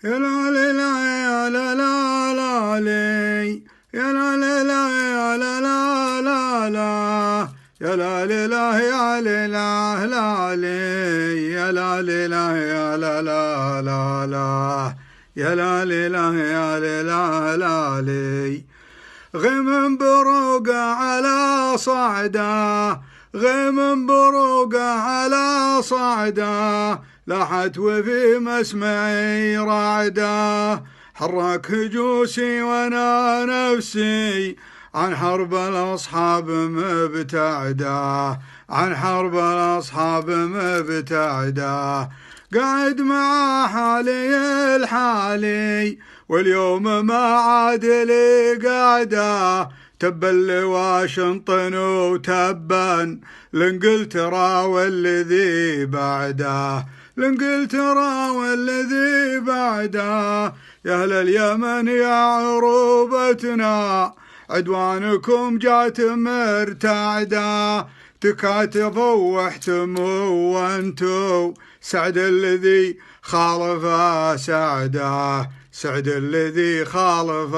يا لا لا يا لا لا لا لي يا لا لا يا لا لا لا لا يا لا لا يا لا لا لي يا لا لا يا لا لا لا لا يا لا لا يا لا لا لي غيم بروقه على صعده غيم بروقه على صعده لاحت وفي مسمعي رعده حرك هجوسي وانا نفسي عن حرب الاصحاب مبتعده عن حرب الاصحاب مبتعده قاعد مع حالي الحالي واليوم ما عاد لي قاعده تبا لواشنطن وتبا لانجلترا والذي بعده لانجلترا والذي بعده يا اهل اليمن يا عروبتنا عدوانكم جات مرتعده تكاتفوا واحتموا وانتو سعد الذي خالف سعده سعد الذي خالف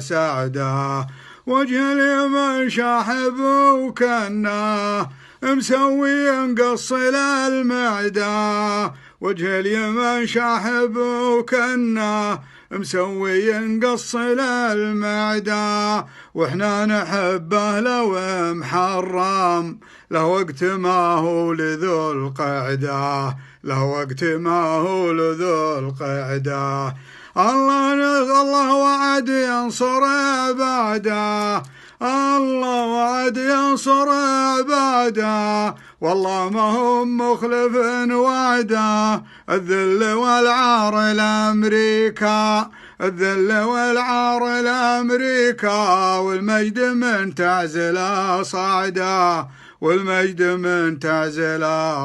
سعده وجه اليمن شاحب وكناه مسوي انقص المعده وجه اليمن شاحب وكناه مسوي انقص المعده واحنا نحبه لو محرم له وقت ما هو لذو القعده له وقت ما هو لذو القعده الله وعد ينصر عباده الله وعد ينصر عباده والله ما هم مخلف وعده الذل والعار لأمريكا الذل والعار لأمريكا والمجد من تعزل صعده والمجد من تعزل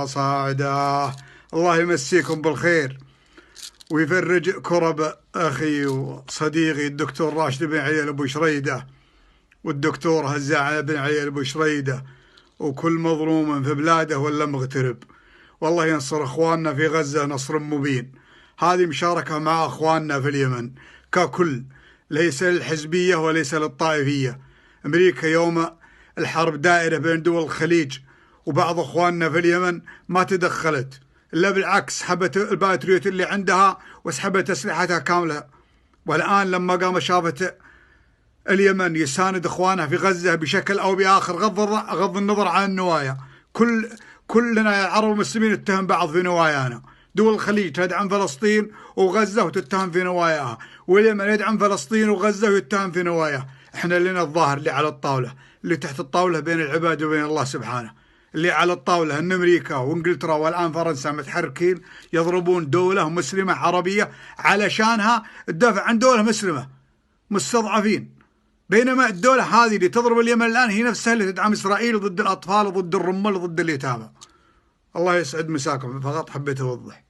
صعده. الله يمسيكم بالخير ويفرج كرب أخي وصديقي الدكتور راشد بن عيال أبو شريدة والدكتور هزاع بن عيال أبو شريدة وكل مظلوم في بلاده ولا مغترب. والله ينصر أخواننا في غزة نصر مبين. هذه مشاركة مع أخواننا في اليمن ككل، ليس للحزبية وليس للطائفية. أمريكا يوم الحرب دائرة بين دول الخليج وبعض أخواننا في اليمن ما تدخلت، إلا بالعكس سحبت الباتريوت اللي عندها وسحبت أسلحتها كاملة. والآن لما قام شافت اليمن يساند إخوانها في غزة بشكل أو بآخر غض النظر عن النوايا، كلنا يا العرب والمسلمين نتهم بعض في نوايانا. دول الخليج تدعم فلسطين وغزة وتتهم في نواياها، واليمن يدعم فلسطين وغزة ويتهم في نواياه. احنا لنا الظاهر اللي على الطاولة، اللي تحت الطاولة بين العباد وبين الله سبحانه. اللي على الطاولة أن أمريكا وإنجلترا والآن فرنسا متحركين يضربون دولة مسلمة عربية علشانها تدافع عن دولة مسلمة مستضعفين، بينما الدولة هذه اللي تضرب اليمن الآن هي نفسها اللي تدعم إسرائيل ضد الأطفال وضد الرمل وضد اليتامى. الله يسعد مساكم، فقط حبيت أوضح.